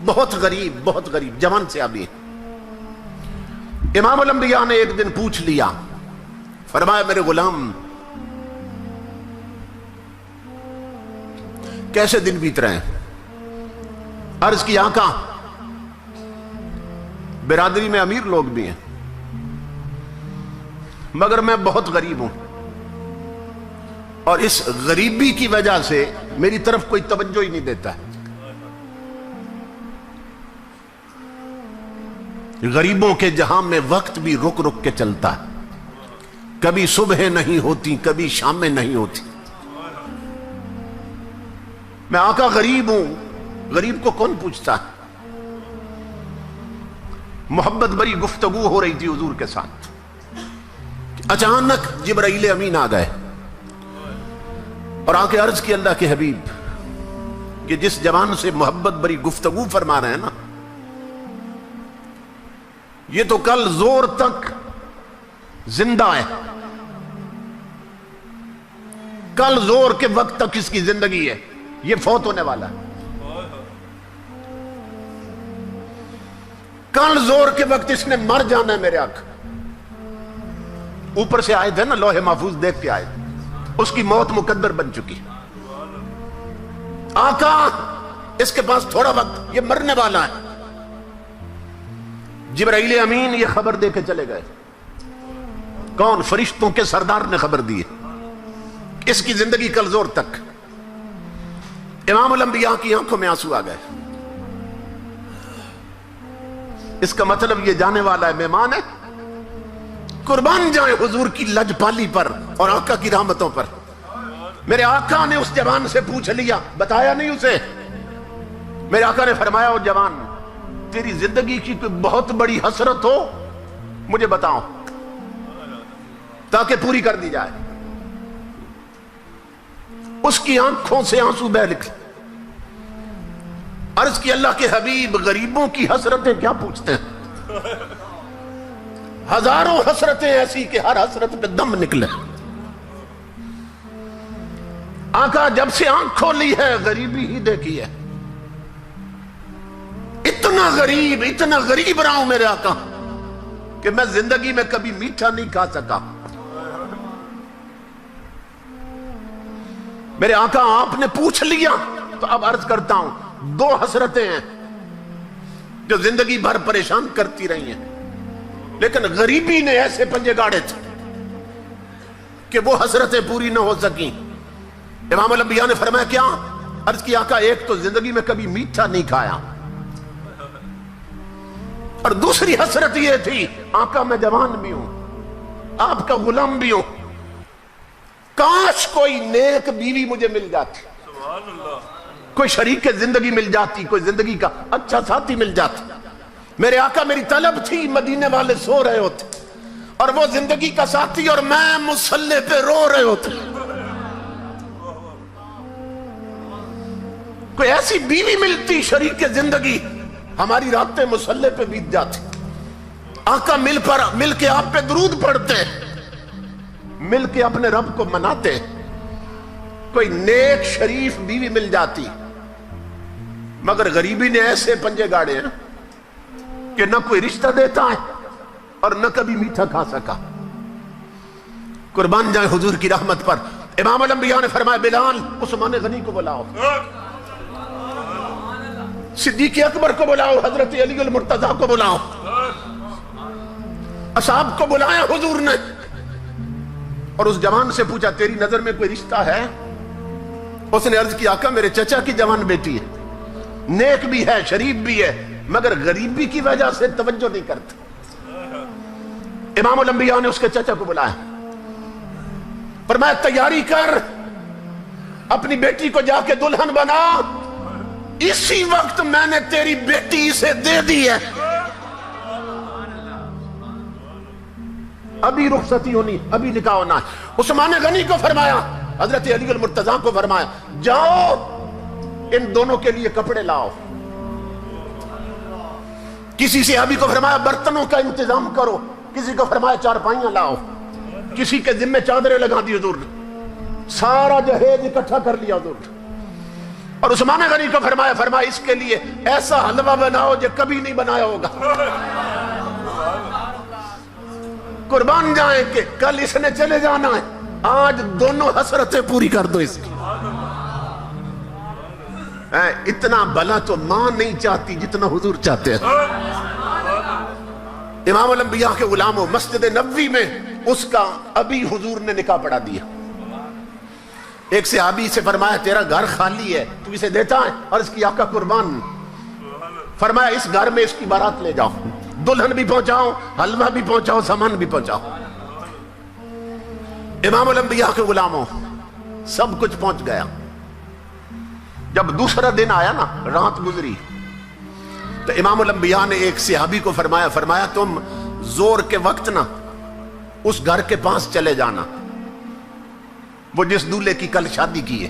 بہت غریب جوان سے ابھی. امام الانبیاء نے ایک دن پوچھ لیا, فرمایا میرے غلام کیسے دن بیت رہے ہیں؟ عرض کی آقا برادری میں امیر لوگ بھی ہیں مگر میں بہت غریب ہوں اور اس غریبی کی وجہ سے میری طرف کوئی توجہ ہی نہیں دیتا ہے. غریبوں کے جہاں میں وقت بھی رک رک کے چلتا ہے, کبھی صبح نہیں ہوتی کبھی شامیں نہیں ہوتی. میں آقا غریب ہوں, غریب کو کون پوچھتا ہے؟ محبت بری گفتگو ہو رہی تھی حضور کے ساتھ, اچانک جبرائیل امین آ گئے اور آ کے عرض کی اللہ کے حبیب کہ جس جوان سے محبت بری گفتگو فرما رہے ہیں نا, یہ تو کل زور تک زندہ ہے, کل زور کے وقت تک اس کی زندگی ہے, یہ فوت ہونے والا ہے. کل زور کے وقت اس نے مر جانا ہے میرے آقا. اوپر سے آئے تھے نا, لوح محفوظ دیکھ کے آئے تھے, اس کی موت مقدر بن چکی. آقا اس کے پاس تھوڑا وقت, یہ مرنے والا ہے. جبرائیل امین یہ خبر دے کے چلے گئے. کون؟ فرشتوں کے سردار نے خبر دی اس کی زندگی کل زور تک. امام الانبیاء کی آنکھوں میں آنسو آ گئے. اس کا مطلب یہ جانے والا ہے, مہمان ہے. قربان جائیں حضور کی لجپالی پر اور آقا کی رحمتوں پر. میرے آقا نے اس جوان سے پوچھ لیا, بتایا نہیں اسے. میرے آقا نے فرمایا, او جوان تیری زندگی کی کوئی بہت بڑی حسرت ہو مجھے بتاؤ تاکہ پوری کر دی جائے. اس کی آنکھوں سے آنسو بہہ نکلے. عرض کی اللہ کے حبیب غریبوں کی حسرتیں کیا پوچھتے ہیں؟ ہزاروں حسرتیں ایسی کہ ہر حسرت پہ دم نکلے. آقا جب سے آنکھ کھولی ہے غریبی ہی دیکھی ہے. اتنا غریب رہا ہوں میرے آقا کہ میں زندگی میں کبھی میٹھا نہیں کھا سکا. میرے آقا آپ نے پوچھ لیا تو اب عرض کرتا ہوں, 2 حسرتیں ہیں جو زندگی بھر پریشان کرتی رہی ہیں, لیکن غریبی نے ایسے پنجے گاڑے تھے کہ وہ حسرتیں پوری نہ ہو سکیں. امام الانبیاء نے فرمایا کیا؟ عرض کی آقا ایک تو زندگی میں کبھی میٹھا نہیں کھایا, اور دوسری حسرت یہ تھی آقا میں جوان بھی ہوں, آپ کا غلام بھی ہوں, کاش کوئی نیک بیوی مجھے مل جاتی, کوئی شریک زندگی مل جاتی, کوئی زندگی کا اچھا ساتھی مل جاتا. میرے آقا میری طلب تھی, مدینے والے سو رہے ہوتے اور وہ زندگی کا ساتھی اور میں مصلی پہ رو رہے ہوتے. کوئی ایسی بیوی ملتی شریک زندگی, ہماری راتیں مصلی پہ بیت جاتی. آقا مل کے آپ پہ درود پڑھتے, مل کے اپنے رب کو مناتے. کوئی نیک شریف بیوی مل جاتی, مگر غریبی نے ایسے پنجے گاڑے ہیں کہ نہ کوئی رشتہ دیتا ہے اور نہ کبھی میٹھا کھا سکا. قربان جائیں حضور کی رحمت پر. امام الانبیاء نے فرمایا بلال عثمان غنی کو بلاؤ, صدیق اکبر کو بلاؤ, حضرت علی المرتضیٰ کو بلاؤ. اصحاب کو بلایا حضور نے اور اس جوان سے پوچھا تیری نظر میں کوئی رشتہ ہے؟ اس نے عرض کی آقا میرے چچا کی جوان بیٹی ہے, نیک بھی ہے شریف بھی ہے, مگر غریبی کی وجہ سے توجہ نہیں کرتا. امام الانبیاء نے اس کے چچا کو بلایا, فرمایا تیاری کر, اپنی بیٹی کو جا کے دلہن بنا, اسی وقت میں نے تیری بیٹی اسے دے دی ہے. ابھی رخصتی ہونی, ابھی نکاح ہونا ہے. عثمان غنی کو فرمایا, حضرت علی المرتضیٰ کو فرمایا جاؤ ان دونوں کے لیے کپڑے لاؤ. کسی صحابی کو فرمایا برتنوں کا انتظام کرو, کسی کو فرمایا چارپائیاں لاؤ, کسی کے ذمہ چادریں لگا دی حضور نے. سارا جہیز اکٹھا کر لیا حضور نے اور عثمان غنی کو فرمایا اس کے لیے ایسا حلوہ بناؤ جو کبھی نہیں بنایا ہوگا، قربان جائیں کہ کل اس نے چلے جانا ہے، آج دونوں حسرتیں پوری کر دو اس کی۔ اتنا بھلا تو ماں نہیں چاہتی جتنا حضور چاہتے ہیں۔ امام الانبیاء کے غلاموں، مسجد نبوی میں اس کا ابھی حضور نے نکاح پڑھا دیا۔ ایک صحابی سے فرمایا تیرا گھر خالی ہے، تو اسے دیتا ہے؟ اور اس کی آقا قربان فرمایا اس گھر میں اس کی بارات لے جاؤ، دلہن بھی پہنچاؤ، حلوہ بھی پہنچاؤ، سامان بھی پہنچاؤ۔ امام الانبیاء کے غلاموں، سب کچھ پہنچ گیا۔ جب دوسرا دن آیا نا، رات گزری، تو امام الانبیاء نے ایک صحابی کو فرمایا تم زور کے وقت نا اس گھر کے پاس چلے جانا، وہ جس دولہے کی کل شادی کی ہے،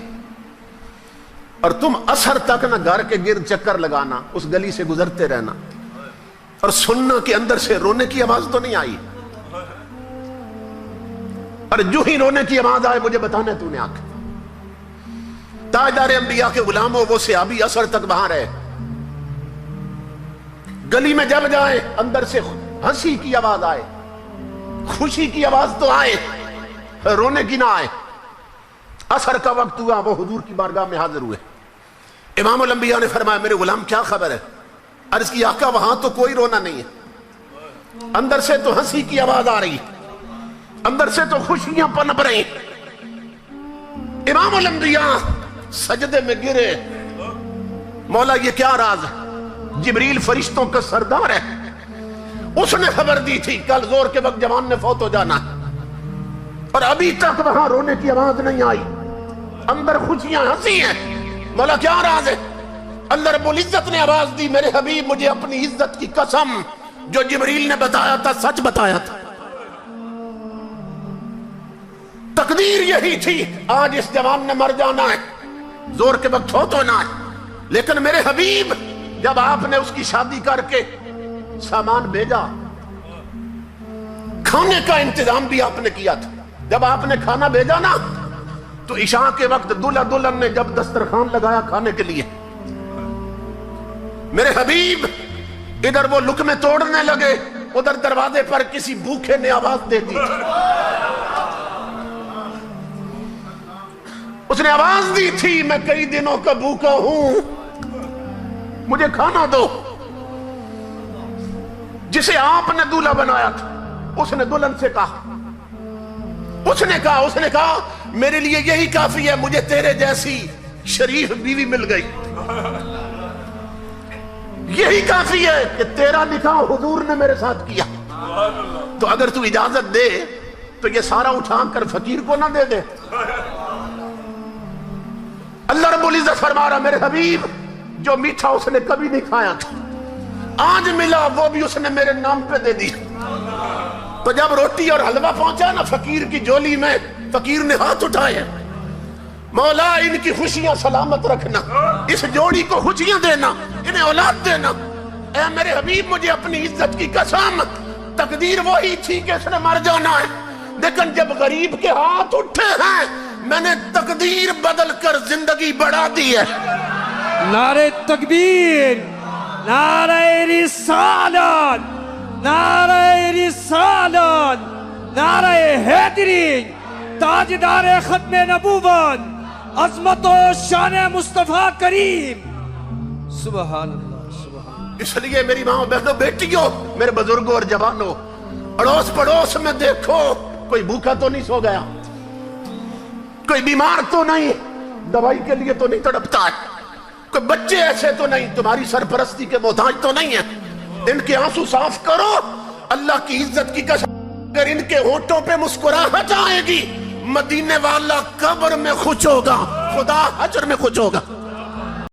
اور تم عصر تک نا گھر کے گرد چکر لگانا، اس گلی سے گزرتے رہنا، اور سننا کہ اندر سے رونے کی آواز تو نہیں آئی، اور جو ہی رونے کی آواز آئے مجھے بتانا تو نے آ کے۔ تاجدار انبیاء کے غلاموں، وہ صحابی عصر تک وہاں رہے۔ گلی میں جب جائے اندر سے ہنسی کی آواز آئے، خوشی کی آواز تو آئے، رونے کی نہ آئے۔ عصر کا وقت ہوا، وہ حضور کی بارگاہ میں حاضر ہوئے۔ امام الانبیاء نے فرمایا میرے غلام کیا خبر ہے؟ عرض کی آقا وہاں تو کوئی رونا نہیں ہے، اندر سے تو ہنسی کی آواز آ رہی، اندر سے تو خوشیاں پنپ رہی۔ امام الانبیاء سجدے میں گرے، مولا یہ کیا راز ہے؟ جبریل فرشتوں کا سردار ہے، اس نے خبر دی تھی کل زور کے وقت جوان نے فوت ہو جانا، اور ابھی تک وہاں رونے کی آواز نہیں آئی، اندر خوشیاں ہنسی ہیں۔ مولا کیا راز ہے؟ اللہ رب العزت نے آواز دی میرے حبیب مجھے اپنی عزت کی قسم جو جبریل نے بتایا تھا سچ بتایا تھا، تقدیر یہی تھی آج اس جوان نے مر جانا ہے، زور کے وقت فوت ہونا ہے، لیکن میرے حبیب جب آپ نے اس کی شادی کر کے سامان بھیجا، کھانے کا انتظام بھی آپ نے کیا تھا، جب آپ نے کھانا بھیجا نا تو عشاء کے وقت دلہا دلہن نے جب دسترخوان لگایا کھانے کے لیے، میرے حبیب ادھر وہ لقمے توڑنے لگے، ادھر دروازے پر کسی بھوکے نے آواز دے دی، اس نے آواز دی تھی میں کئی دنوں کا بھوکا ہوں، مجھے کھانا دو۔ جسے آپ نے دولہا بنایا تھا اس نے دلہن سے کہا، اس نے کہا میرے لیے یہی کافی ہے، مجھے تیرے جیسی شریف بیوی مل گئی، یہی کافی ہے کہ تیرا نکاح حضور نے میرے ساتھ کیا، تو اگر تو اجازت دے تو یہ سارا اٹھا کر فقیر کو نہ دے دے۔ اللہ رب العزت فرما رہا میرے حبیب جو میٹھا اس نے کبھی نہیں کھایا تھا آج ملا وہ بھی اس نے میرے نام پہ دے دی۔ تو جب روٹی اور حلوہ پہنچا نا فقیر کی جولی میں، فقیر نے ہاتھ اٹھائے، مولا ان کی خوشیاں سلامت رکھنا، اس جوڑی کو خوشیاں دینا، انہیں اولاد دینا۔ اے میرے حبیب مجھے اپنی عزت کی قسم، تقدیر وہی تھی کہ اس نے مر جانا ہے، لیکن جب غریب کے ہاتھ اٹھے ہیں میں نے تقدیر بدل کر زندگی بڑھا دی ہے۔ نعرہ تکبیر، نعرہ رسالت، نعرہ رسالت، نعرہ حیدری، تاجدار ختم نبوت، عظمت و شان مصطفیٰ کریم۔ سبحان اللہ، سبحان اللہ۔ اس لیے میری ماں بہنوں بیٹیوں، میرے بزرگوں اور جوانوں، اڑوس پڑوس میں دیکھو کوئی بھوکا تو نہیں سو گیا، کوئی بیمار تو نہیں، دوائی کے لیے تو نہیں تڑپتا ہے، کوئی بچے ایسے تو نہیں تمہاری سرپرستی کے محتاج تو نہیں ہیں، ان کے آنسو صاف کرو۔ اللہ کی عزت کی قسم اگر ان کے ہونٹوں پہ مسکراہٹ آئے گی مدینے والا قبر میں خوش ہوگا، خدا حشر میں خوش ہوگا۔